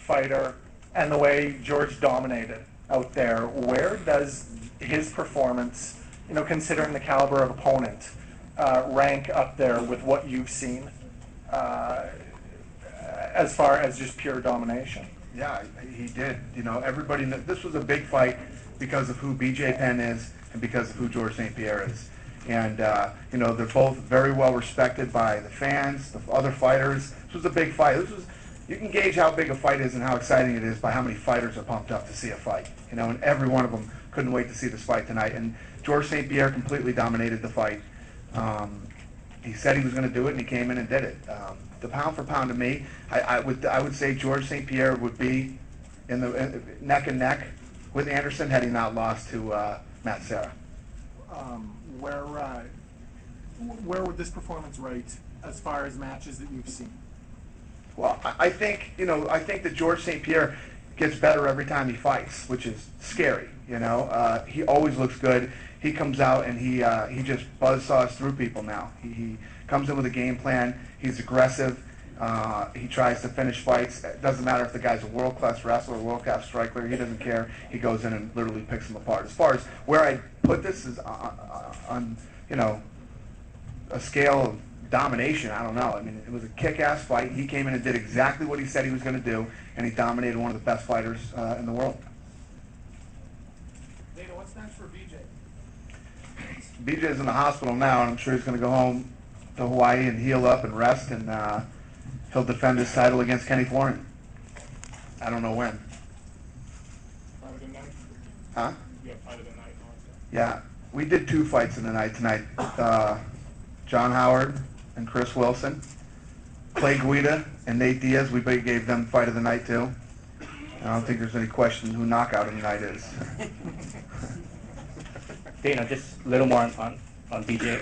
fighter and the way George dominated out there, where does his performance, considering the caliber of opponent, rank up there with what you've seen as far as just pure domination? Yeah, he did. Everybody this was a big fight because of who BJ Penn is and because of who George St. Pierre is. And, they're both very well respected by the fans, the other fighters. This was a big fight. You can gauge how big a fight is and how exciting it is by how many fighters are pumped up to see a fight. And every one of them couldn't wait to see this fight tonight. And George St. Pierre completely dominated the fight. He said he was going to do it, and he came in and did it. The pound for pound to me, I would say George St. Pierre would be in the neck and neck with Anderson had he not lost to Matt Serra. Where would this performance rate as far as matches that you've seen? Well, I think that George St. Pierre gets better every time he fights, which is scary. He always looks good. He comes out and he just buzzsaws through people now. He comes in with a game plan. He's aggressive. He tries to finish fights. It doesn't matter if the guy's a world-class wrestler or world-class striker. He doesn't care. He goes in and literally picks them apart. As far as where I put this is on a scale of domination, I don't know. I mean, it was a kick-ass fight. He came in and did exactly what he said he was going to do, and he dominated one of the best fighters in the world. Dana, what's next for BJ? BJ's in the hospital now, and I'm sure he's going to go home to Hawaii and heal up and rest, and he'll defend his title against Kenny Florian. I don't know when. Fight of the night? Huh? Yeah, fight of the night. Yeah, we did 2 fights in the night tonight. John Howard and Chris Wilson. Clay Guida and Nate Diaz, we gave them fight of the night too. I don't think there's any question who knockout of the night is. Dana, just a little more on BJ.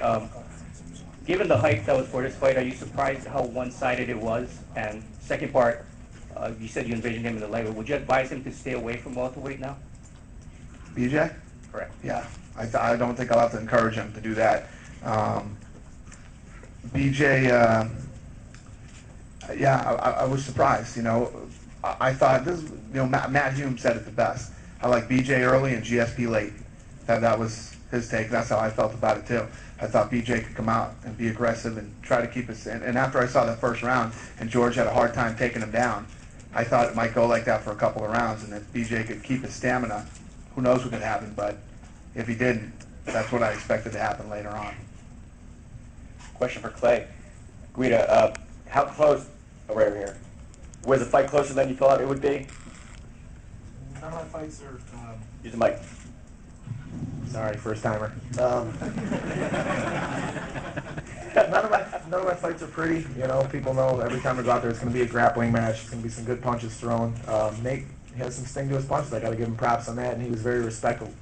Given the hype that was for this fight, are you surprised how one-sided it was? And second part, you said you envisioned him in the lightweight. Would you advise him to stay away from welterweight now? BJ? Correct. Yeah, I don't think I'll have to encourage him to do that. BJ, I was surprised. I thought this. Matt Hume said it the best. I like BJ early and GSP late. That was his take. That's how I felt about it too. I thought BJ could come out and be aggressive and try to keep us in. And after I saw the first round and George had a hard time taking him down, I thought it might go like that for a couple of rounds. And if BJ could keep his stamina, who knows what could happen. But if he didn't, that's what I expected to happen later on. Question for Clay. Guida, how close, right over here, was the fight closer than you thought it would be? None of my fights are... Use the mic. Sorry, first timer. None of my fights are pretty. People know every time I go out there it's going to be a grappling match. It's going to be some good punches thrown. Nate has some sting to his punches. I got to give him props on that, and he was very respectful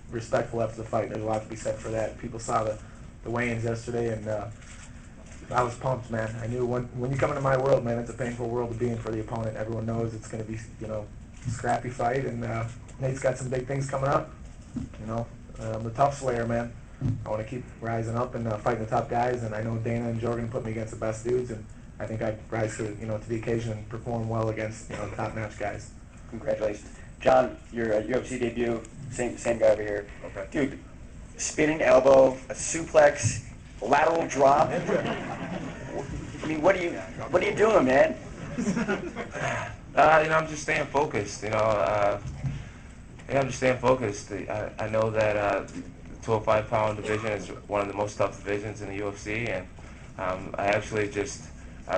after the fight. There's a lot to be said for that. People saw the weigh-ins yesterday, and I was pumped, man. I knew when you come into my world, man, it's a painful world to be in for the opponent. Everyone knows it's going to be, scrappy fight, and Nate's got some big things coming up. I'm the tough slayer, man. I want to keep rising up and fighting the top guys, and I know Dana and Jordan put me against the best dudes, and I think I rise to the occasion and perform well against top-notch guys. Congratulations. John, your UFC debut, same guy over here. Okay. Dude, spinning elbow, a suplex, lateral drop. I mean, what are you doing, man? I'm just staying focused. I'm just staying focused. I know that the 205-pound division is one of the most tough divisions in the UFC, and I actually just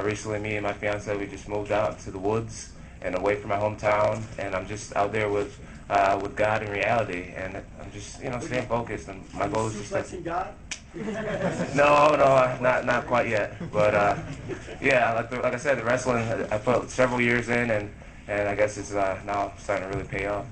recently, me and my fiance, we just moved out to the woods and away from my hometown, and I'm just out there with God in reality, and I'm just staying focused. And my goal is just to. God? No, not quite yet. But yeah, like I said, the wrestling I put several years in, and I guess it's now starting to really pay off.